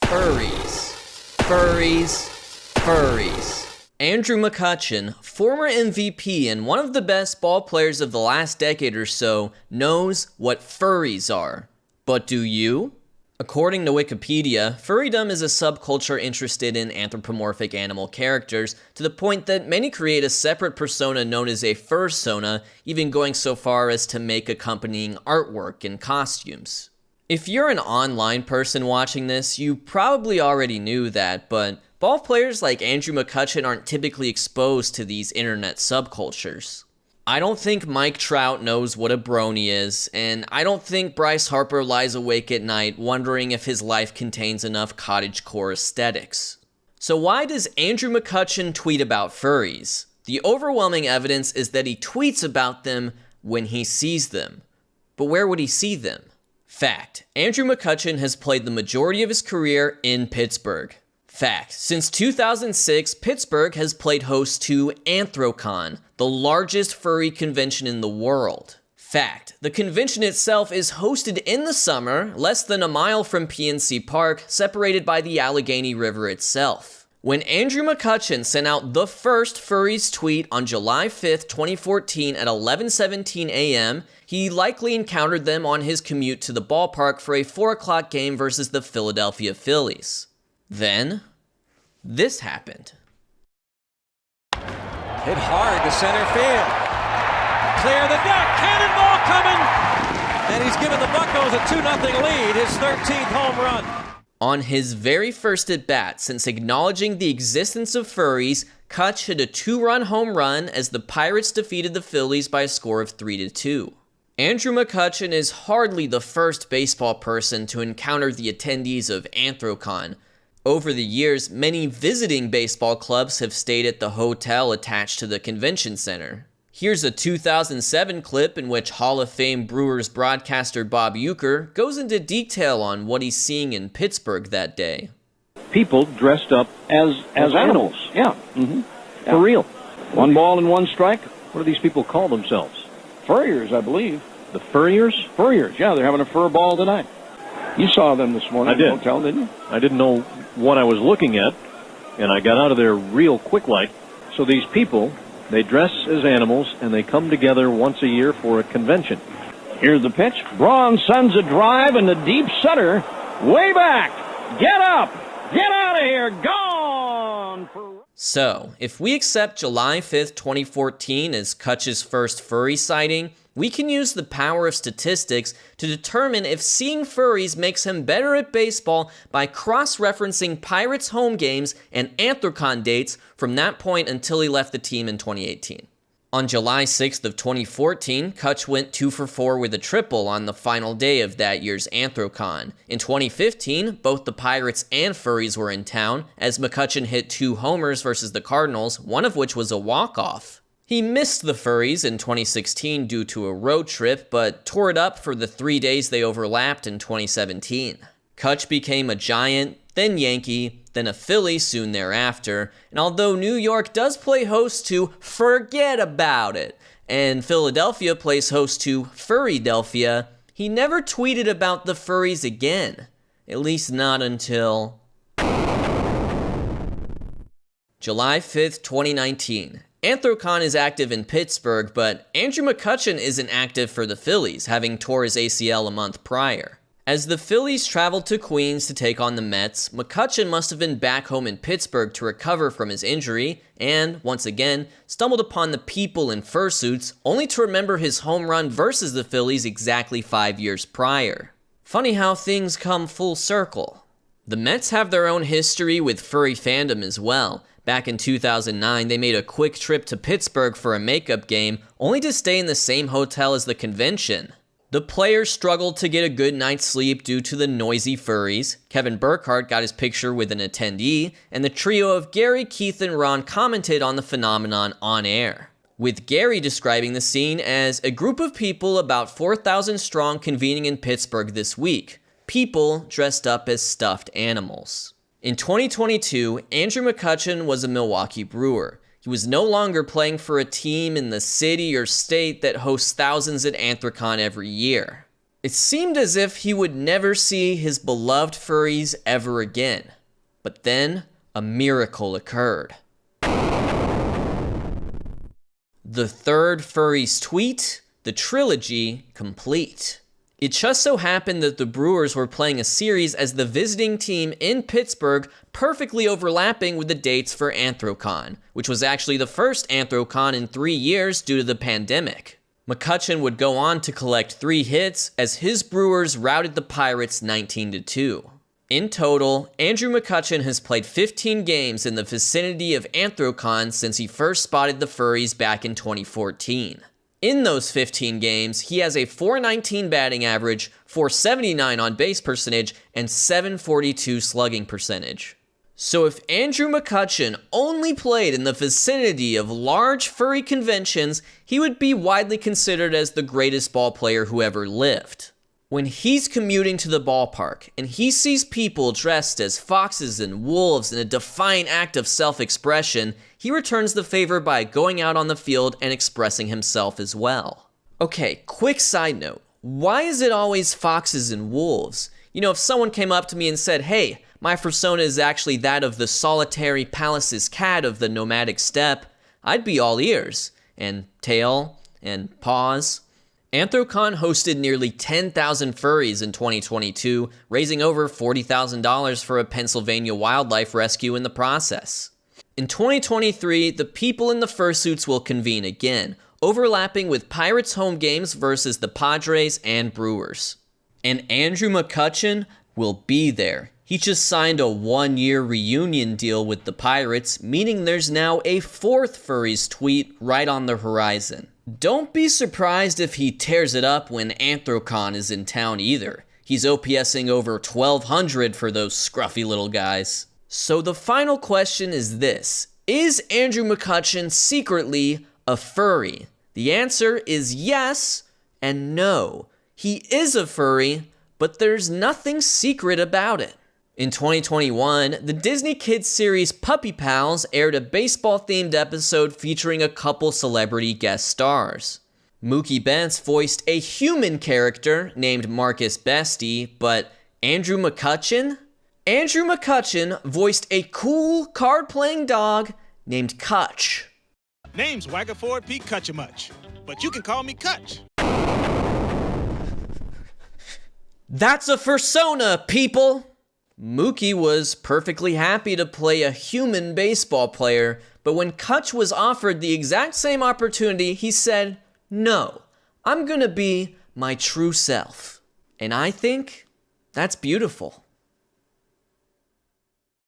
Furries. Furries. Furries. Andrew McCutchen, former MVP and one of the best ball players of the last decade or so, knows what furries are. But do you? According to Wikipedia, furrydom is a subculture interested in anthropomorphic animal characters to the point that many create a separate persona known as a fursona, even going so far as to make accompanying artwork and costumes. If you're an online person watching this, you probably already knew that, but ball players like Andrew McCutchen aren't typically exposed to these internet subcultures. I don't think Mike Trout knows what a brony is, and I don't think Bryce Harper lies awake at night wondering if his life contains enough cottagecore aesthetics. So why does Andrew McCutchen tweet about furries? The overwhelming evidence is that he tweets about them when he sees them. But where would he see them? Fact: Andrew McCutchen has played the majority of his career in Pittsburgh. Fact: since 2006, Pittsburgh has played host to Anthrocon, the largest furry convention in the world. Fact: the convention itself is hosted in the summer, less than a mile from PNC Park, separated by the Allegheny River itself. When Andrew McCutchen sent out the first Furries tweet on July 5th, 2014 at 11:17 a.m., he likely encountered them on his commute to the ballpark for a 4 o'clock game versus the Philadelphia Phillies. Then, this happened. Hit hard to center field. Clear the deck, cannonball coming! And he's given the Buccos a 2-0 lead, his 13th home run. On his very first at-bat since acknowledging the existence of furries, Cutch hit a 2-run home run as the Pirates defeated the Phillies by a score of 3-2. Andrew McCutchen is hardly the first baseball person to encounter the attendees of Anthrocon. Over the years, many visiting baseball clubs have stayed at the hotel attached to the convention center. Here's a 2007 clip in which Hall of Fame Brewers broadcaster Bob Uecker goes into detail on what he's seeing in Pittsburgh that day. People dressed up as animals. Yeah. Mm-hmm. Yeah. For real. 1 ball and 1 strike. What do these people call themselves? Furriers, I believe. The Furriers? Furriers, yeah. They're having a fur ball tonight. You saw them this morning at the hotel, didn't you? I didn't know what I was looking at, and I got out of there real quick like. So these people, they dress as animals, and they come together once a year for a convention. Here's the pitch. Braun sends a drive in the deep center. Way back. Get up. Get out of here. Gone. So, if we accept July 5th, 2014 as Cutch's first furry sighting, we can use the power of statistics to determine if seeing furries makes him better at baseball by cross-referencing Pirates home games and Anthrocon dates from that point until he left the team in 2018. On July 6th of 2014, Cutch went 2 for 4 with a triple on the final day of that year's Anthrocon. In 2015, both the Pirates and Furries were in town, as McCutchen hit 2 homers versus the Cardinals, one of which was a walk-off. He missed the Furries in 2016 due to a road trip, but tore it up for the 3 days they overlapped in 2017. Cutch became a Giant, then Yankee, then a Philly soon thereafter, and although New York does play host to Forget About It, and Philadelphia plays host to Furrydelphia, he never tweeted about the Furries again. At least not until July 5th, 2019. Anthrocon is active in Pittsburgh, but Andrew McCutchen isn't active for the Phillies, having tore his ACL a month prior. As the Phillies traveled to Queens to take on the Mets, McCutchen must have been back home in Pittsburgh to recover from his injury, and, once again, stumbled upon the people in fursuits, only to remember his home run versus the Phillies exactly 5 years prior. Funny how things come full circle. The Mets have their own history with furry fandom as well. Back in 2009, they made a quick trip to Pittsburgh for a makeup game, only to stay in the same hotel as the convention. The players struggled to get a good night's sleep due to the noisy furries. Kevin Burkhardt got his picture with an attendee, and the trio of Gary, Keith, and Ron commented on the phenomenon on air, with Gary describing the scene as a group of people about 4,000 strong convening in Pittsburgh this week. People dressed up as stuffed animals. In 2022, Andrew McCutchen was a Milwaukee Brewer. He was no longer playing for a team in the city or state that hosts thousands at Anthrocon every year. It seemed as if he would never see his beloved furries ever again. But then, a miracle occurred. The third Furries tweet, the trilogy complete. It just so happened that the Brewers were playing a series as the visiting team in Pittsburgh, perfectly overlapping with the dates for Anthrocon, which was actually the first Anthrocon in 3 years due to the pandemic. McCutchen would go on to collect 3 hits as his Brewers routed the Pirates 19-2. In total, Andrew McCutchen has played 15 games in the vicinity of Anthrocon since he first spotted the Furries back in 2014. In those 15 games, he has a .419 batting average, .479 on base percentage, and .742 slugging percentage. So if Andrew McCutchen only played in the vicinity of large furry conventions, he would be widely considered as the greatest ball player who ever lived. When he's commuting to the ballpark and he sees people dressed as foxes and wolves in a defiant act of self-expression, he returns the favor by going out on the field and expressing himself as well. Okay, quick side note. Why is it always foxes and wolves? You know, if someone came up to me and said, hey, my persona is actually that of the solitary Pallas's cat of the nomadic steppe, I'd be all ears, and tail, and paws. Anthrocon hosted nearly 10,000 furries in 2022, raising over $40,000 for a Pennsylvania wildlife rescue in the process. In 2023, the people in the fursuits will convene again, overlapping with Pirates home games versus the Padres and Brewers. And Andrew McCutchen will be there. He just signed a 1-year reunion deal with the Pirates, meaning there's now a 4th Furries tweet right on the horizon. Don't be surprised if he tears it up when Anthrocon is in town either. He's OPSing over 1,200 for those scruffy little guys. So the final question is this: is Andrew McCutchen secretly a furry? The answer is yes and no. He is a furry, but there's nothing secret about it. In 2021, the Disney Kids series Puppy Pals aired a baseball-themed episode featuring a couple celebrity guest stars. Mookie Betts voiced a human character named Marcus Bestie, but Andrew McCutchen? Andrew McCutchen voiced a cool card-playing dog named Cutch. Name's Wagaford Pete Cutchamuch, but you can call me Cutch. That's a fursona, people! Mookie was perfectly happy to play a human baseball player, but when Cutch was offered the exact same opportunity, he said, no, I'm gonna be my true self. And I think that's beautiful.